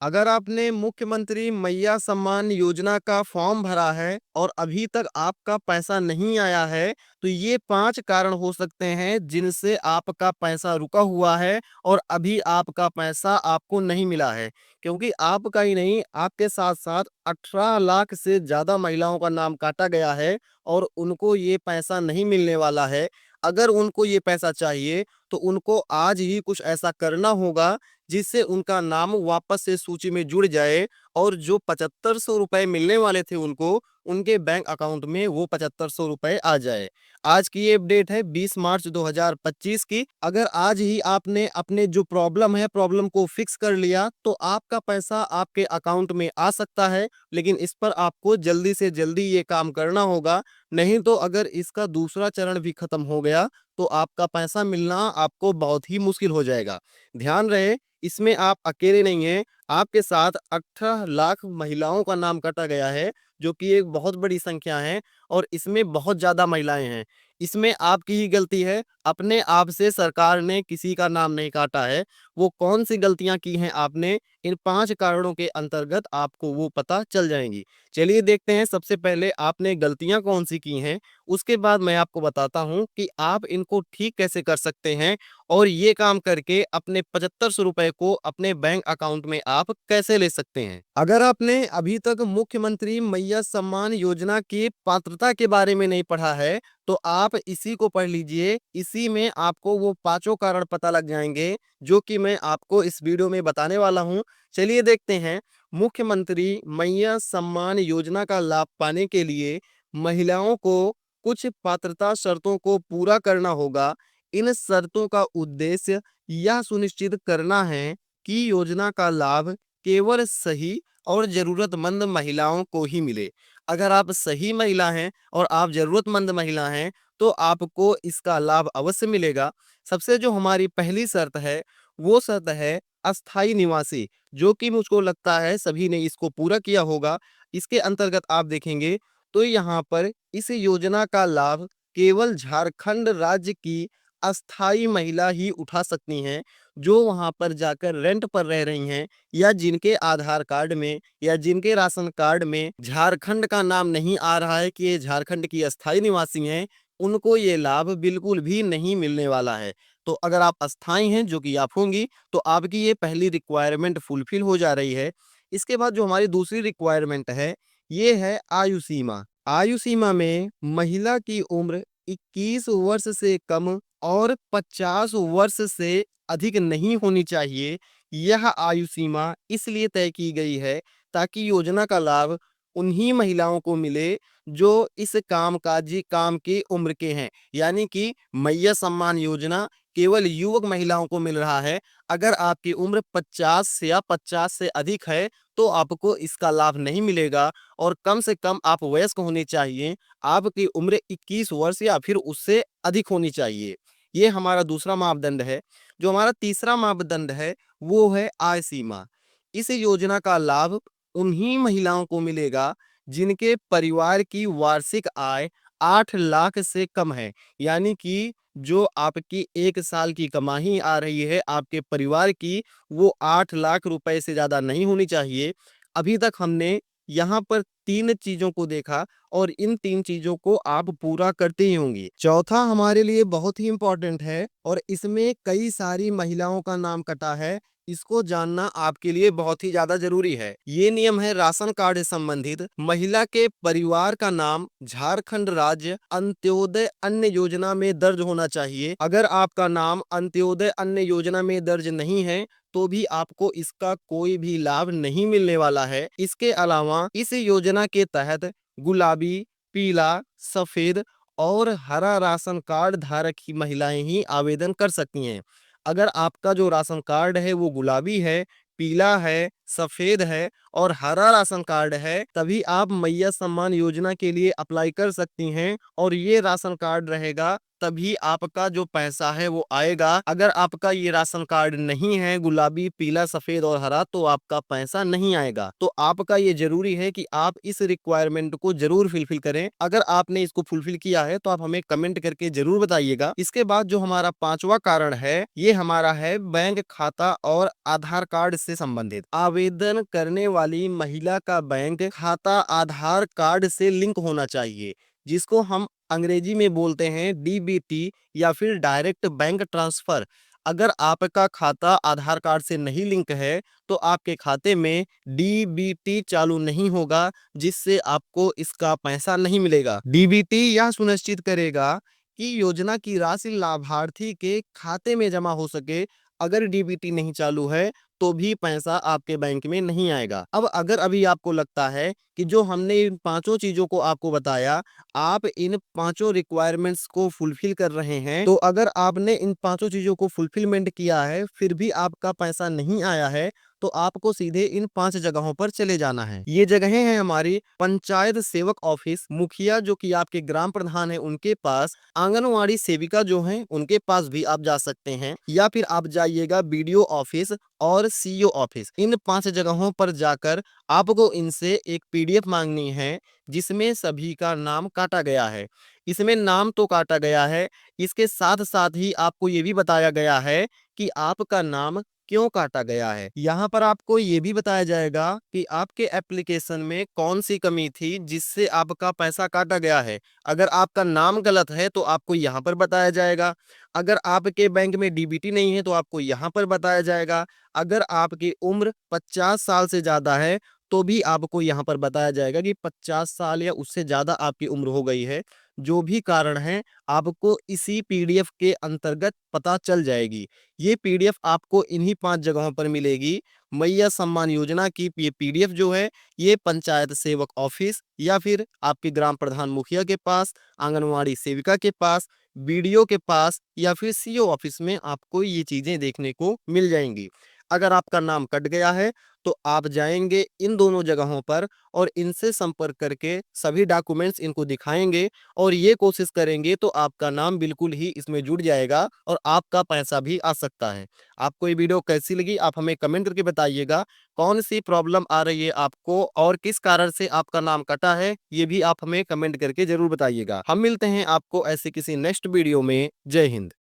अगर आपने मुख्यमंत्री मैया सम्मान योजना का फॉर्म भरा है और अभी तक आपका पैसा नहीं आया है, तो ये 5 कारण हो सकते हैं जिनसे आपका पैसा रुका हुआ है और अभी आपका पैसा आपको नहीं मिला है। क्योंकि आपका ही नहीं, आपके साथ-साथ 18 लाख से ज़्यादा महिलाओं का नाम काटा गया है और उनको ये पैसा नहीं मिलने वाला है। अगर उनको ये पैसा चाहिए, तो उनको आज ही कुछ ऐसा करना होगा जिससे उनका नाम वापस से सूची में जुड़ जाए और जो 7500 रुपए मिलने वाले थे उनको, उनके बैंक अकाउंट में वो 7500 रुपए आ जाए। आज की ये अपडेट है 20 मार्च 2025 की। अगर आज ही आपने अपने जो प्रॉब्लम है, प्रॉब्लम को फिक्स कर लिया, तो आपका पैसा आपके अकाउंट में आ सकता है, लेकिन इस पर आपको जल्दी से जल्दी ये काम करना होगा। नहीं तो अगर इसका दूसरा चरण भी खत्म हो गया, तो आपका पैसा मिलना आपको बहुत ही मुश्किल हो जाएगा। ध्यान रहे, इसमें आप अकेले नहीं हैं, आपके साथ 18 लाख महिलाओं का नाम कटा गया है, जो कि एक बहुत बड़ी संख्या है और इसमें बहुत ज़्यादा महिलाएँ हैं। इसमें आपकी ही गलती है, अपने आप से सरकार ने किसी का नाम नहीं काटा है। वो कौन-सी गलतियाँ की हैं आपने, इन 5 कारणों के अंतर्गत आपको वो पता चल जाएँगी। चलिए देखते हैं सबसे पहले आपने गलतियाँ कौन-सी की हैं, उसके बाद मैं आपको बताता हूँ कि आप इनको ठीक कैसे कर सकते हैं और ये काम करके अपने 7500 रुपए को अपने बैंक अकाउंट में आप कैसे ले सकते हैं। अगर आपने अभी तक मुख्यमंत्री मैया सम्मान योजना की पात्रता के बारे में नहीं पढ़ा है, तो आप इसी को पढ़ लीजिए। इसी में आपको वो पाँचों कारण पता लग जाएँगे, जो कि मैं आपको इस वीडियो में बताने वाला हूँ। चलिए देखते हैं, मुख्यमंत्री मैया सम्मान योजना का लाभ पाने के लिए महिलाओं को कुछ पात्रता शर्तों को पूरा करना होगा। इन शर्तों का उद्देश्य यह सुनिश्चित करना है कि योजना का लाभ केवल सही और जरूरतमंद महिलाओं को ही मिले। अगर आप सही महिला हैं और आप जरूरतमंद महिला हैं, तो आपको इसका लाभ अवश्य मिलेगा। सबसे जो हमारी पहली शर्त है, वो शर्त है अस्थाई निवासी, जो कि मुझको लगता है सभी ने इसको पूरा किया होगा। इसके अंतर्गत आप देखेंगे, तो यहाँ पर इस योजना का लाभ केवल झारखंड राज्य की अस्थाई महिला ही उठा सकती हैं, जो वहां पर जाकर रेंट पर रह रही हैं या जिनके आधार कार्ड में या जिनके राशन कार्ड में झारखंड का नाम नहीं आ रहा है कि ये झारखंड की अस्थाई निवासी हैं, उनको ये लाभ बिल्कुल भी नहीं मिलने वाला है। तो अगर आप अस्थाई हैं, जो कि आप होंगी, तो आपकी ये पहली रिक्वायरमेंट फुलफिल हो जा रही है। इसके बाद जो हमारी दूसरी रिक्वायरमेंट है, ये है आयु सीमा। आयु सीमा में महिला की उम्र 21 वर्ष से कम और 50 वर्ष से अधिक नहीं होनी चाहिए। यह आयु सीमा इसलिए तय की गई है ताकि योजना का लाभ उन्हीं महिलाओं को मिले जो इस कामकाजी काम की उम्र के हैं। यानी कि मैया सम्मान योजना केवल युवक महिलाओं को मिल रहा है। अगर आपकी उम्र 50 या 50 से अधिक है, तो आपको इसका लाभ नहीं मिलेगा और कम से कम आप वयस्क होने चाहिए। आपकी उम्र 21 वर्ष या फिर उससे अधिक होनी चाहिए। ये हमारा दूसरा मापदंड है। जो हमारा तीसरा मापदंड है, वो है आय सीमा। इस योजना का लाभ उन्हीं महिलाओं को मिलेगा जिनके परिवार की वार्षिक आय 8 लाख से कम है। यानी कि जो आपकी 1 साल की कमाई आ रही है आपके परिवार की, वो 8 लाख रुपए से ज़्यादा नहीं होनी चाहिए। अभी तक हमने यहाँ पर 3 चीज़ों को देखा और इन 3 चीज़ों को आप पूरा करते ही होंगे। चौथा हमारे लिए बहुत ही इम्पोर्टेंट है और इसमें कई सारी महिलाओं का नाम कटा है। इसको जानना आपके लिए बहुत ही ज़्यादा ज़रूरी है। ये नियम है राशन कार्ड से संबंधित। महिला के परिवार का नाम झारखंड राज्य अंत्योदय अन्न योजना में दर्ज होना चाहिए। अगर आपका नाम अंत्योदय अन्न योजना में दर्ज नहीं है, तो भी आपको इसका कोई भी लाभ नहीं मिलने वाला है। इसके अलावा इस योजना के तहत गुलाबी, पीला, सफेद और हरा राशन कार्ड धारक की महिलाएं ही आवेदन कर सकती हैं। अगर आपका जो राशन कार्ड है वो गुलाबी है, पीला है, सफेद है और हरा राशन कार्ड है, तभी आप मैया सम्मान योजना के लिए अप्लाई कर सकती हैं और ये राशन कार्ड रहेगा तभी आपका जो पैसा है वो आएगा। अगर आपका ये राशन कार्ड नहीं है, गुलाबी, पीला, सफेद और हरा, तो आपका पैसा नहीं आएगा। तो आपका ये जरूरी है कि आप इस रिक्वायरमेंट को जरूर फुलफिल करें। अगर आपने इसको फुलफिल किया है तो आप हमें कमेंट करके जरूर बताइएगा। इसके बाद जो हमारा पांचवा कारण है, ये हमारा है बैंक खाता और आधार कार्ड से संबंधित। आवेदन करने वाली महिला का बैंक खाता आधार कार्ड से लिंक होना चाहिए, जिसको हम अंग्रेजी में बोलते हैं डीबीटी या फिर डायरेक्ट बैंक ट्रांसफर। अगर आपका खाता आधार कार्ड से नहीं लिंक है तो आपके खाते में डीबीटी चालू नहीं होगा, जिससे आपको इसका पैसा नहीं मिलेगा। डीबीटी यह सुनिश्चित करेगा कि योजना की राशि लाभार्थी के खाते में जमा हो सके। अगर डीबीटी नहीं चालू है तो भी पैसा आपके बैंक में नहीं आएगा। अब अगर अभी आपको लगता है कि जो हमने इन पांचों चीजों को आपको बताया, आप इन पांचों रिक्वायरमेंट्स को फुलफिल कर रहे हैं, तो अगर आपने इन पांचों चीजों को फुलफिलमेंट किया है फिर भी आपका पैसा नहीं आया है, तो आपको सीधे इन 5 जगहों पर चले जाना है। ये जगहें हैं हमारी पंचायत सेवक ऑफिस, मुखिया जो कि आपके ग्राम प्रधान है उनके पास, आंगनवाड़ी सेविका जो हैं उनके पास भी आप जा सकते हैं, या फिर आप जाइएगा बीडीओ ऑफिस और सीईओ ऑफिस। इन 5 जगहों पर जाकर आपको इनसे एक पीडीएफ मांगनी है, जिसमें सभी का नाम काटा गया है। इसमें नाम तो काटा गया है, इसके साथ साथ ही आपको ये भी बताया गया है कि आपका नाम क्यों काटा गया है। यहाँ पर आपको ये भी बताया जाएगा कि आपके एप्लीकेशन में कौन सी कमी थी जिससे आपका पैसा काटा गया है। अगर आपका नाम गलत है तो आपको यहाँ पर बताया जाएगा। अगर आपके बैंक में डीबीटी नहीं है तो आपको यहाँ पर बताया जाएगा। अगर आपकी उम्र 50 साल से ज़्यादा है तो भी आपको यहाँ पर बताया जाएगा कि 50 साल या उससे ज़्यादा आपकी उम्र हो गई है। जो भी कारण है आपको इसी पीडीएफ के अंतर्गत पता चल जाएगी। ये पीडीएफ आपको इन्हीं 5 जगहों पर मिलेगी। मैया सम्मान योजना की ये पीडीएफ जो है, ये पंचायत सेवक ऑफिस या फिर आपके ग्राम प्रधान मुखिया के पास, आंगनवाड़ी सेविका के पास, बीडीओ के पास या फिर सीईओ ऑफिस में आपको ये चीजें देखने को मिल जाएंगी। अगर आपका नाम कट गया है तो आप जाएंगे इन दोनों जगहों पर और इनसे संपर्क करके सभी डॉक्यूमेंट्स इनको दिखाएंगे और ये कोशिश करेंगे तो आपका नाम बिल्कुल ही इसमें जुड़ जाएगा और आपका पैसा भी आ सकता है। आपको ये वीडियो कैसी लगी आप हमें कमेंट करके बताइएगा। कौन सी प्रॉब्लम आ रही है आपको और किस कारण से आपका नाम कटा है, ये भी आप हमें कमेंट करके जरूर बताइएगा। हम मिलते हैं आपको ऐसे किसी नेक्स्ट वीडियो में। जय हिंद।